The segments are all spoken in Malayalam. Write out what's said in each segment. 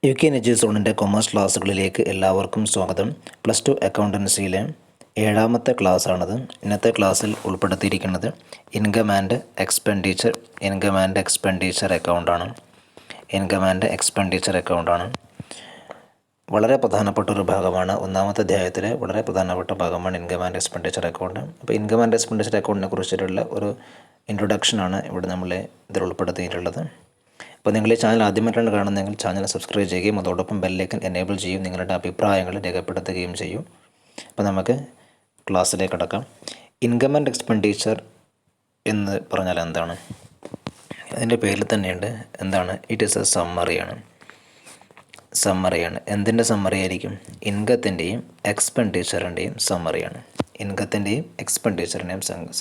Ukneduzone കൊമേഴ്സ് ക്ലാസ്സുകളിലേക്ക് എല്ലാവർക്കും സ്വാഗതം. പ്ലസ് ടു അക്കൗണ്ടൻസിയിലെ 7ാമത്തെ ക്ലാസ്സാണത്. ഇന്നത്തെ ക്ലാസ്സിൽ ഉൾപ്പെടുത്തിയിരിക്കുന്നത് ഇൻകം ആൻഡ് എക്സ്പെൻഡിച്ചർ അക്കൗണ്ടാണ്. വളരെ പ്രധാനപ്പെട്ട ഒരു ഭാഗമാണ്. ഒന്നാമത്തെ അധ്യായത്തിലെ വളരെ പ്രധാനപ്പെട്ട ഭാഗമാണ് ഇൻകം ആൻഡ് എക്സ്പെൻഡിച്ചർ അക്കൗണ്ട്. അപ്പോൾ ഇൻകം ആൻഡ് എക്സ്പെൻഡിച്ചർ അക്കൗണ്ടിനെ കുറിച്ചിട്ടുള്ള ഒരു ഇൻട്രൊഡക്ഷനാണ് ഇവിടെ നമ്മൾ ഇതിൽ ഉൾപ്പെടുത്തിയിട്ടുള്ളത്. അപ്പോൾ നിങ്ങൾ ഈ ചാനൽ ആദ്യമായിട്ടാണ് കാണുന്നതെങ്കിൽ ചാനൽ സബ്സ്ക്രൈബ് ചെയ്യുകയും അതോടൊപ്പം ബെല്ലൈക്കൻ എനേബിൾ ചെയ്യും, നിങ്ങളുടെ അഭിപ്രായങ്ങൾ രേഖപ്പെടുത്തുകയും ചെയ്യും. അപ്പോൾ നമുക്ക് ക്ലാസ്സിലേക്ക് കടക്കാം. ഇൻകം ആൻഡ് എക്സ്പെൻഡിച്ചർ എന്ന് പറഞ്ഞാൽ എന്താണ്? അതിൻ്റെ പേരിൽ തന്നെയുണ്ട്. എന്താണ്? ഇറ്റ് ഈസ് എ സമ്മറിയാണ്. എന്തിൻ്റെ സമ്മറി ആയിരിക്കും? ഇൻകത്തിൻ്റെയും എക്സ്പെൻഡിച്ചറിൻ്റെയും സമ്മറിയാണ്.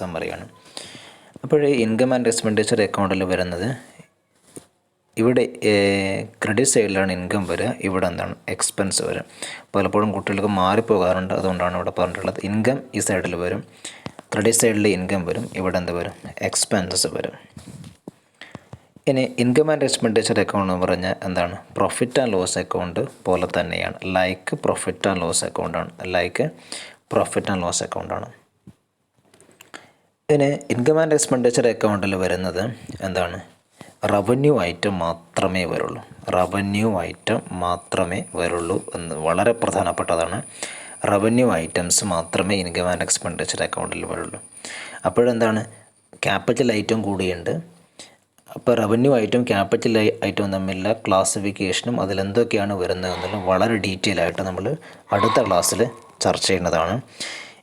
സമ്മറിയാണ്. അപ്പോൾ ഇൻകം ആൻഡ് എക്സ്പെൻഡിച്ചർ അക്കൗണ്ടിൽ വരുന്നത്, ഇവിടെ ക്രെഡിറ്റ് സൈഡിലാണ് ഇൻകം വരിക, ഇവിടെ എന്താണ്? എക്സ്പെൻസ് വരും. പലപ്പോഴും കുട്ടികൾക്ക് മാറിപ്പോകാറുണ്ട്, അതുകൊണ്ടാണ് ഇവിടെ പറഞ്ഞിട്ടുള്ളത്. ഇൻകം ഈ സൈഡിൽ വരും, ക്രെഡിറ്റ് സൈഡിൽ ഇൻകം വരും, ഇവിടെ എന്ത് വരും? എക്സ്പെൻസസ് വരും. ഇനി ഇൻകം ആൻഡ് എക്സ്പെൻഡിച്ചർ അക്കൗണ്ട് എന്ന് പറഞ്ഞാൽ എന്താണ്? പ്രോഫിറ്റ് ആൻഡ് ലോസ് അക്കൗണ്ട് പോലെ തന്നെയാണ്. ലൈക്ക് പ്രോഫിറ്റ് ആൻഡ് ലോസ് അക്കൗണ്ടാണ്. ഇനി ഇൻകം ആൻഡ് എക്സ്പെൻഡിച്ചർ അക്കൗണ്ടിൽ വരുന്നത് എന്താണ്? റവന്യൂ ഐറ്റം മാത്രമേ വരുള്ളൂ എന്ന് വളരെ പ്രധാനപ്പെട്ടതാണ്. റവന്യൂ ഐറ്റംസ് മാത്രമേ ഇൻകം ആൻഡ് എക്സ്പെൻഡിച്ചർ അക്കൗണ്ടിൽ വരുള്ളൂ. അപ്പോഴെന്താണ്? ക്യാപിറ്റൽ ഐറ്റം കൂടിയുണ്ട്. അപ്പോൾ റവന്യൂ ഐറ്റം ക്യാപിറ്റൽ ഐറ്റവും തമ്മിലുള്ള ക്ലാസിഫിക്കേഷനും അതിലെന്തൊക്കെയാണ് വരുന്നതെന്നുള്ള വളരെ ഡീറ്റെയിൽ ആയിട്ട് നമ്മൾ അടുത്ത ക്ലാസ്സിൽ ചർച്ച ചെയ്യുന്നതാണ്.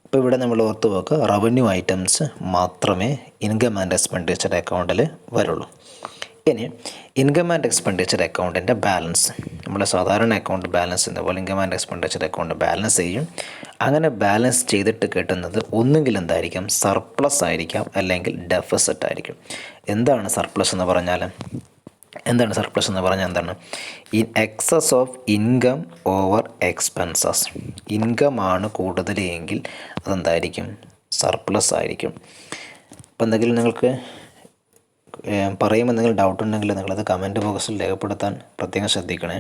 ഇപ്പോൾ ഇവിടെ നമ്മൾ ഓർത്ത് വെക്കുക, റവന്യൂ ഐറ്റംസ് മാത്രമേ ഇൻകം ആൻഡ് എക്സ്പെൻഡിച്ചർ അക്കൗണ്ടിൽ വരുള്ളൂ. ഇനി ഇൻകം ആൻഡ് എക്സ്പെൻഡിച്ചർ അക്കൗണ്ടിൻ്റെ ബാലൻസ്, നമ്മുടെ സാധാരണ അക്കൗണ്ട് ബാലൻസ് എന്നപോലെ income and expenditure account balance ചെയ്യും. അങ്ങനെ ബാലൻസ് ചെയ്തിട്ട് കിട്ടുന്നത് ഒന്നുകിൽ എന്തായിരിക്കും? സർപ്ലസ് ആയിരിക്കാം, അല്ലെങ്കിൽ ഡെഫിസിറ്റ് ആയിരിക്കും. എന്താണ് സർപ്ലസ് എന്ന് പറഞ്ഞാൽ? എന്താണ്? In excess of income over expenses. ഇൻകമാണ് കൂടുതൽ എങ്കിൽ അതെന്തായിരിക്കും? സർപ്ലസ് ആയിരിക്കും. അപ്പോൾ എന്തെങ്കിലും നിങ്ങൾക്ക് പറയുമ്പോൾ എന്തെങ്കിലും ഡൗട്ട് ഉണ്ടെങ്കിൽ നിങ്ങളത് കമൻറ്റ് ബോക്സിൽ രേഖപ്പെടുത്താൻ പ്രത്യേകം ശ്രദ്ധിക്കണേ.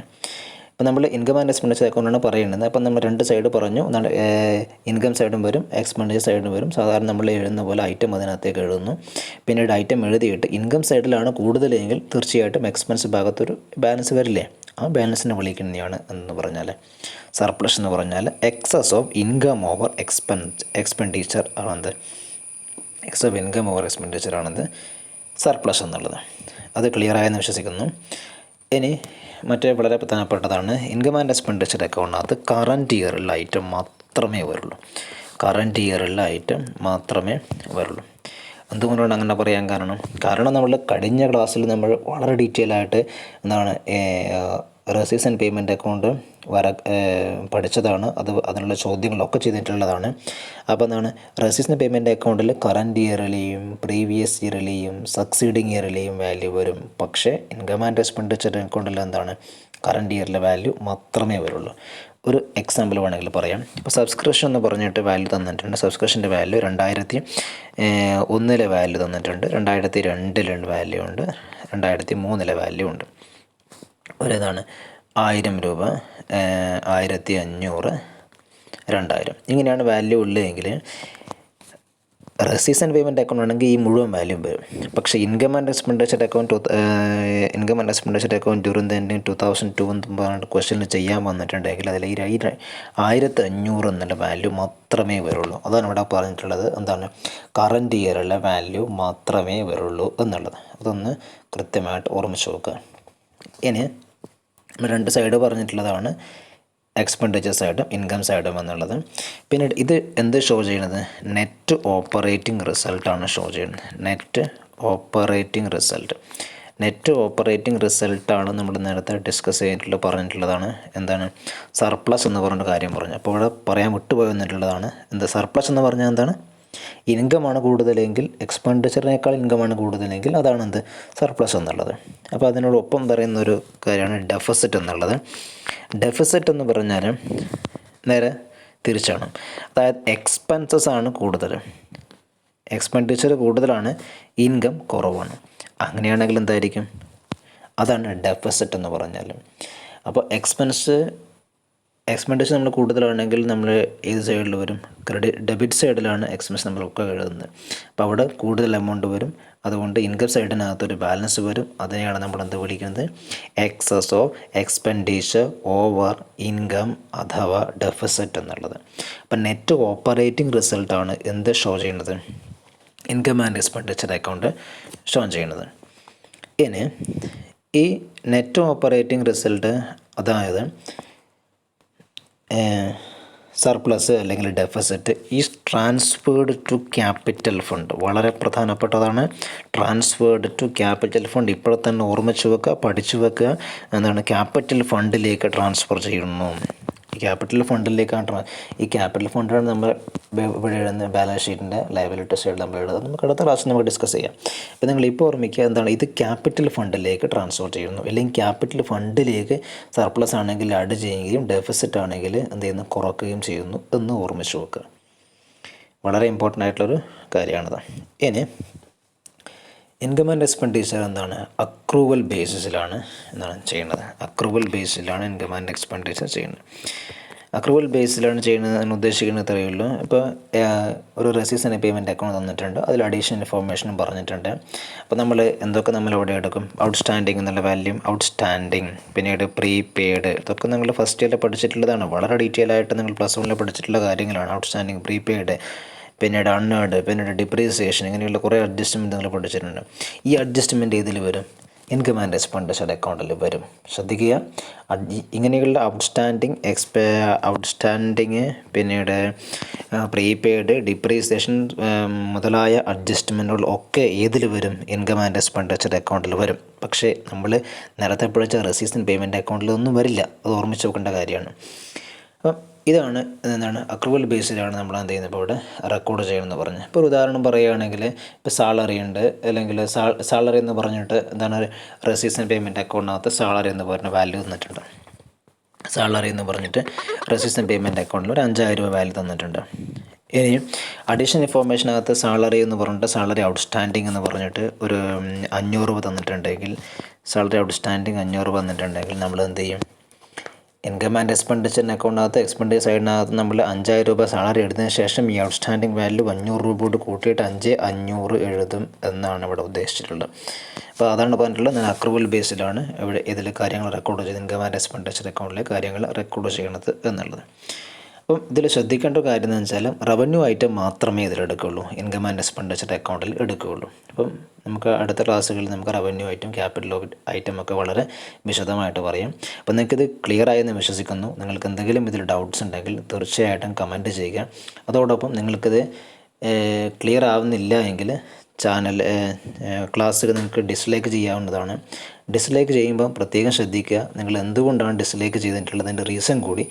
അപ്പോൾ നമ്മൾ ഇൻകം ആൻഡ് എക്സ്പെൻഡിച്ചർ അക്കൗണ്ടാണ് പറയുന്നത്. അപ്പം നമ്മൾ രണ്ട് സൈഡ് പറഞ്ഞു. ഇൻകം സൈഡും വരും, എക്സ്പെൻഡിച്ചർ സൈഡും വരും. സാധാരണ നമ്മൾ എഴുതുന്ന പോലെ ഐറ്റം അതിനകത്തേക്ക് എഴുതുന്നു. പിന്നീട് ഐറ്റം എഴുതിയിട്ട് ഇൻകം സൈഡിലാണ് കൂടുതലെങ്കിൽ തീർച്ചയായിട്ടും എക്സ്പെൻസ് ഭാഗത്തൊരു ബാലൻസ് വരില്ലേ? ആ ബാലൻസിനെ വിളിക്കുന്നതാണ് എന്ന് പറഞ്ഞാൽ സർപ്ലസ് എന്ന് പറഞ്ഞാൽ excess of income over expenditure ആണത്. Excess of income over expenditure ആണത് സർപ്ലസ് എന്നുള്ളത്. അത് ക്ലിയറായെന്ന് വിശ്വസിക്കുന്നു. ഇനി മറ്റേ വളരെ പ്രധാനപ്പെട്ടതാണ്, ഇൻകം ആൻഡ് എക്സ്പെൻഡിച്ചർ അക്കൗണ്ടിനകത്ത് കറൻറ്റ് ഇയറിലുള്ള ഐറ്റം മാത്രമേ വരുള്ളൂ. എന്തുകൊണ്ടാണ് അങ്ങനെ പറയാൻ കാരണം നമ്മൾ കഴിഞ്ഞ ക്ലാസ്സിൽ നമ്മൾ വളരെ ഡീറ്റെയിൽ ആയിട്ട് എന്താണ് റെസീവ്സ് ആൻഡ് പേയ്മെൻറ്റ് അക്കൗണ്ട് പഠിച്ചതാണ്. അതിനുള്ള ചോദ്യങ്ങളൊക്കെ ചെയ്തിട്ടുള്ളതാണ്. അപ്പോൾ എന്താണ്? റെസീവ്സ് ആൻഡ് പേയ്മെൻറ്റ് അക്കൗണ്ടിൽ കറൻറ്റ് ഇയറിലെയും പ്രീവിയസ് ഇയറിലെയും സക്സീഡിങ് ഇയറിലെയും വാല്യൂ വരും. പക്ഷേ ഇൻകം ആൻഡ് എക്സ്പെൻഡിച്ചർ അക്കൗണ്ടിൽ എന്താണ്? കറൻറ്റ് ഇയറിലെ വാല്യൂ മാത്രമേ വരുള്ളൂ. ഒരു എക്സാമ്പിൾ വേണമെങ്കിൽ പറയാം. ഇപ്പോൾ സബ്സ്ക്രിപ്ഷൻ എന്ന് പറഞ്ഞിട്ട് വാല്യൂ തന്നിട്ടുണ്ട്. സബ്സ്ക്രിപ്ഷൻ്റെ വാല്യൂ 2001 വാല്യൂ തന്നിട്ടുണ്ട്, 2002 വാല്യൂ ഉണ്ട്, 2003 വാല്യൂ ഉണ്ട്. ഒരേതാണ് 1000 രൂപ, 1500, 2000 ഇങ്ങനെയാണ് വാല്യൂ ഉള്ളതെങ്കിൽ റെസീവ്സ് ആൻഡ് പേയ്മെൻറ്റ് അക്കൗണ്ട് ആണെങ്കിൽ ഈ മുഴുവൻ വാല്യൂ വരും. പക്ഷേ income and expenditure account during the 2002 എന്ന് പറഞ്ഞിട്ട് ക്വസ്റ്റ്യൻ ചെയ്യാൻ വന്നിട്ടുണ്ടെങ്കിൽ അതിൽ ഈ 1500 എന്നുള്ള വാല്യൂ മാത്രമേ വരുള്ളൂ. അതാണ് ഇവിടെ പറഞ്ഞിട്ടുള്ളത്. എന്താണ്? കറൻറ്റ് ഇയറുള്ള വാല്യൂ മാത്രമേ വരുള്ളൂ എന്നുള്ളത്. അതൊന്ന് കൃത്യമായിട്ട് ഓർമ്മിച്ച് നോക്കുക. ഇനി രണ്ട് സൈഡ് പറഞ്ഞിട്ടുള്ളതാണ്, എക്സ്പെൻഡിച്ചർ സൈഡും ഇൻകം സൈഡും എന്നുള്ളത്. പിന്നീട് ഇത് എന്ത് ഷോ ചെയ്യുന്നത്? നെറ്റ് ഓപ്പറേറ്റിംഗ് റിസൾട്ടാണ് ഷോ ചെയ്യുന്നത്. നെറ്റ് ഓപ്പറേറ്റിംഗ് റിസൾട്ടാണ് നമ്മൾ നേരത്തെ ഡിസ്കസ് പറഞ്ഞിട്ടുള്ളതാണ്. എന്താണ്? സർപ്ലസ് എന്ന് പറഞ്ഞ കാര്യം പറഞ്ഞു. അപ്പോൾ ഇവിടെ പറയാൻ വിട്ടുപോയെന്നിട്ടുള്ളതാണ്. എന്താ സർപ്ലസ് എന്ന് പറഞ്ഞാൽ എന്താണ്? ഇൻകമാണ് കൂടുതലെങ്കിൽ, എക്സ്പെൻഡിച്ചറിനേക്കാൾ ഇൻകമാണ് കൂടുതലെങ്കിൽ അതാണ് എന്ത്? സർപ്ലസ് എന്നുള്ളത്. അപ്പോൾ അതിനോടൊപ്പം പറയുന്നൊരു കാര്യമാണ് ഡെഫിസിറ്റ് എന്നുള്ളത്. ഡെഫിസിറ്റ് എന്ന് പറഞ്ഞാൽ നേരെ തിരിച്ചാണ്. അതായത് എക്സ്പെൻസസ് ആണ് കൂടുതൽ, എക്സ്പെൻഡിച്ചർ കൂടുതലാണ്, ഇൻകം കുറവാണ്. അങ്ങനെയാണെങ്കിൽ എന്തായിരിക്കും? അതാണ് ഡെഫിസിറ്റ് എന്ന് പറഞ്ഞാൽ. അപ്പോൾ എക്സ്പെൻഡിച്ചർ നമ്മൾ കൂടുതലാണെങ്കിൽ നമ്മൾ ഏത് സൈഡിൽ വരും? ഡെബിറ്റ് സൈഡിലാണ് എക്സ്പെൻസ് നമ്മളൊക്കെ എഴുതുന്നത്. അപ്പോൾ അവിടെ കൂടുതൽ എമൗണ്ട് വരും. അതുകൊണ്ട് ഇൻകം സൈഡിനകത്തൊരു ബാലൻസ് വരും. അതിനെയാണ് നമ്മൾ എന്ത് വിളിക്കുന്നത്? Excess of expenditure over income അഥവാ ഡെഫിസിറ്റ് എന്നുള്ളത്. അപ്പം നെറ്റ് ഓപ്പറേറ്റിംഗ് റിസൾട്ടാണ് എന്ത് ഷോ ചെയ്യുന്നത്? Income and expenditure account show ചെയ്യുന്നത്. ഇനി ഈ നെറ്റ് ഓപ്പറേറ്റിംഗ് റിസൾട്ട്, അതായത് സർപ്ലസ് അല്ലെങ്കിൽ deficit, is transferred to capital fund. വളരെ പ്രധാനപ്പെട്ടതാണ്. Transferred to capital fund. ഇപ്പോൾ തന്നെ ഓർമ്മിച്ച് വെക്കുക, പഠിച്ചു വെക്കുക. എന്താണ്? ക്യാപിറ്റൽ ഫണ്ടിലേക്ക് ട്രാൻസ്ഫർ ചെയ്യുന്നു. ക്യാപിറ്റൽ ഫണ്ടിലേക്കാണ്. ഈ ക്യാപിറ്റൽ ഫണ്ടാണ് നമ്മൾ ഇവിടെ എഴുതുന്ന ബാലൻസ് ഷീറ്റിൻ്റെ ലയബിലിറ്റി സൈഡിൽ നമ്മൾ എഴുതുന്നത്. നമുക്ക് അടുത്ത ക്ലാസ്സിൽ നമുക്ക് ഡിസ്കസ് ചെയ്യാം. അപ്പോൾ നിങ്ങൾ ഇപ്പോൾ ഓർമ്മിക്കുക, എന്താണ്? ഇത് ക്യാപിറ്റൽ ഫണ്ടിലേക്ക് ട്രാൻസ്ഫർ ചെയ്യുന്നു. അല്ലെങ്കിൽ ക്യാപിറ്റൽ ഫണ്ടിലേക്ക് സർപ്ലസ് ആണെങ്കിൽ ആഡ് ചെയ്യുകയും ഡെഫിസിറ്റ് ആണെങ്കിൽ എന്ത് ചെയ്യുന്നു? കുറയ്ക്കുകയും ചെയ്യുന്നു എന്ന് ഓർമ്മിച്ച് വെക്കുക. വളരെ ഇമ്പോർട്ടൻ്റ് ആയിട്ടുള്ളൊരു കാര്യമാണത്. ഇനി ഇൻകം ആൻഡ് എക്സ്പെൻഡിച്ചർ എന്താണ്? അക്രൂവൽ ബേസിസിലാണ് എന്താണ് ചെയ്യുന്നത്? അക്രൂവൽ ബേസിലാണ് ഇൻകം ആൻഡ് എക്സ്പെൻഡിച്ചർ ചെയ്യുന്നത്. അക്രൂവൽ ബേസിലാണ് ചെയ്യുന്നത് എന്ന് ഉദ്ദേശിക്കുന്നത് ഇത്രയേ ഉള്ളൂ. ഇപ്പോൾ ഒരു റെസീവ്സ് ആൻഡ് പേയ്മെൻറ്റ് അക്കൗണ്ട് തന്നിട്ടുണ്ട്, അതിൽ അഡീഷണൽ ഇൻഫോർമേഷനും പറഞ്ഞിട്ടുണ്ട്. അപ്പോൾ നമ്മൾ എന്തൊക്കെ നമ്മൾ ഇവിടെ എടുക്കും? ഔട്ട്സ്റ്റാൻഡിങ് എന്നുള്ള വാല്യൂ, ഔട്ട്സ്റ്റാൻഡിങ്, പിന്നീട് പ്രീപെയ്ഡ്, ഇതൊക്കെ നിങ്ങൾ ഫസ്റ്റ് ഇയറിൽ പഠിച്ചിട്ടുള്ളതാണ്. വളരെ ഡീറ്റെയിൽ ആയിട്ട് നിങ്ങൾ പ്ലസ് വണ്ണിൽ പഠിച്ചിട്ടുള്ള കാര്യങ്ങളാണ്. ഔട്ട്സ്റ്റാൻഡിങ്, പ്രീപെയ്ഡ്, പിന്നീട് അൺഏർഡ്, പിന്നീട് ഡിപ്രീസിയേഷൻ, ഇങ്ങനെയുള്ള കുറേ അഡ്ജസ്റ്റ്മെൻറ്റ് നിങ്ങൾ പഠിച്ചിട്ടുണ്ട്. ഈ അഡ്ജസ്റ്റ്മെൻറ്റ് ഇതിൽ വരും? ഇൻകം ആൻഡ് എക്സ്പെൻഡിച്ചർ അക്കൗണ്ടിൽ വരും. ശ്രദ്ധിക്കുക, ഇങ്ങനെയുള്ള ഔട്ട്സ്റ്റാൻഡിങ്, പിന്നീട് പ്രീപെയ്ഡ്, ഡിപ്രീസിയേഷൻ മുതലായ അഡ്ജസ്റ്റ്മെൻറ്റുകൾ ഒക്കെ ഏതിൽ വരും? ഇൻകം ആൻഡ് എക്സ്പെൻഡിച്ചർ അക്കൗണ്ടിൽ വരും. പക്ഷേ നമ്മൾ നേരത്തെ പഠിച്ച റെസീവ്സ് ആൻഡ് പേയ്മെൻറ്റ് അക്കൗണ്ടിലൊന്നും വരില്ല. അത് ഓർമ്മിച്ച് വെക്കേണ്ട കാര്യമാണ്. അപ്പം ഇതാണ് എന്താണ്? അക്രൂവൽ ബേസിലാണ് നമ്മൾ എന്ത് ചെയ്യുന്നത്? ഇപ്പോൾ ഇവിടെ റെക്കോർഡ് ചെയ്യണമെന്ന് പറഞ്ഞ്. ഇപ്പോൾ ഒരു ഉദാഹരണം പറയുകയാണെങ്കിൽ, ഇപ്പോൾ സാലറി ഉണ്ട്, അല്ലെങ്കിൽ സാലറി എന്ന് പറഞ്ഞിട്ട് എന്താണ്? റെസീവ്സ് ആൻഡ് പേയ്മെൻറ്റ് അക്കൗണ്ടിനകത്ത് സാലറി എന്ന് പറഞ്ഞ വാല്യൂ തന്നിട്ടുണ്ട്. സാലറി എന്ന് പറഞ്ഞിട്ട് റെസീവ്സ് ആൻഡ് പേയ്മെൻറ്റ് അക്കൗണ്ടിൽ ഒരു 5,000 രൂപ വാല്യൂ തന്നിട്ടുണ്ട്. ഇനി അഡീഷണൽ ഇൻഫോർമേഷനകത്ത് സാലറി എന്ന് പറഞ്ഞിട്ട് സാലറി ഔട്ട്സ്റ്റാൻഡിങ് എന്ന് പറഞ്ഞിട്ട് ഒരു 500 രൂപ തന്നിട്ടുണ്ടെങ്കിൽ, സാലറി ഔട്ട്സ്റ്റാൻഡിങ് 500 രൂപ തന്നിട്ടുണ്ടെങ്കിൽ നമ്മൾ എന്ത് ചെയ്യും? ഇൻകം ആൻഡ് എക്സ്പെൻഡിച്ചർ അക്കൗണ്ടിനകത്ത് എക്സ്പെൻഡിച്ചർ സൈഡിനകത്ത് നമ്മൾ 5,000 രൂപ സാലറി എടുത്തതിന് ശേഷം ഈ ഔട്ട്സ്റ്റാൻഡിങ് വാല്യൂ 500 രൂപയോട് കൂട്ടിയിട്ട് 5,500 എഴുതും എന്നാണ് ഇവിടെ ഉദ്ദേശിച്ചിട്ടുള്ളത്. അപ്പോൾ അതാണ് പറഞ്ഞിട്ടുള്ളത്. ഞാൻ അക്രൂവൽ ബേസിലാണ് ഇവിടെ ഇതിൽ കാര്യങ്ങൾ റെക്കോർഡ് ചെയ്ത് ഇൻകം ആൻഡ് എക്സ്പെൻഡിച്ചർ അക്കൗണ്ടിലെ കാര്യങ്ങൾ റെക്കോർഡ് ചെയ്യണത് എന്നുള്ളത്. അപ്പം ഇതിൽ ശ്രദ്ധിക്കേണ്ട കാര്യം എന്ന് വെച്ചാൽ റവന്യൂ ഐറ്റം മാത്രമേ ഇതിലെടുക്കുകയുള്ളൂ, ഇൻകം ആൻഡ് എക്സ്പെൻഡിച്ചർ അക്കൗണ്ടിൽ എടുക്കുകയുള്ളൂ. അപ്പം നമുക്ക് അടുത്ത ക്ലാസ്സുകളിൽ നമുക്ക് റവന്യൂ ഐറ്റം, ക്യാപിറ്റൽ ഐറ്റം ഒക്കെ വളരെ വിശദമായിട്ട് പറയാം. അപ്പോൾ നിങ്ങൾക്കിത് ക്ലിയർ ആയെന്ന് വിശ്വസിക്കുന്നു. നിങ്ങൾക്ക് എന്തെങ്കിലും ഇതിൽ ഡൗട്ട്സ് ഉണ്ടെങ്കിൽ തീർച്ചയായിട്ടും കമൻറ്റ് ചെയ്യുക. അതോടൊപ്പം നിങ്ങൾക്കിത് ക്ലിയർ ആവുന്നില്ല എങ്കിൽ ക്ലാസ്സുകൾ നിങ്ങൾക്ക് ഡിസ്ലൈക്ക് ചെയ്യാവുന്നതാണ്. ഡിസ്ലൈക്ക് ചെയ്യുമ്പോൾ പ്രത്യേകം ശ്രദ്ധിക്കുക, നിങ്ങൾ എന്തുകൊണ്ടാണ് ഡിസ്ലൈക്ക് ചെയ്തിട്ടുള്ളതിൻ്റെ റീസൺ കൂടി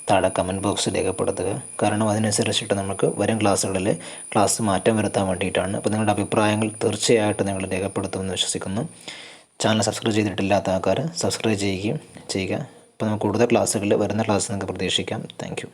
താഴെ കമൻറ്റ് ബോക്സിൽ രേഖപ്പെടുത്തുക. കാരണം അതിനനുസരിച്ചിട്ട് നമുക്ക് വരും ക്ലാസ്സുകളിൽ ക്ലാസ് മാറ്റം വരുത്താൻ വേണ്ടിയിട്ടാണ്. അപ്പോൾ നിങ്ങളുടെ അഭിപ്രായങ്ങൾ തീർച്ചയായിട്ടും നിങ്ങൾ രേഖപ്പെടുത്തുമെന്ന് വിശ്വസിക്കുന്നു. ചാനൽ സബ്സ്ക്രൈബ് ചെയ്തിട്ടില്ലാത്ത ആൾക്കാർ സബ്സ്ക്രൈബ് ചെയ്യുക. അപ്പോൾ നമുക്ക് കൂടുതൽ ക്ലാസ്സുകളിൽ വരുന്ന ക്ലാസ് നിങ്ങൾക്ക് പ്രതീക്ഷിക്കാം. താങ്ക്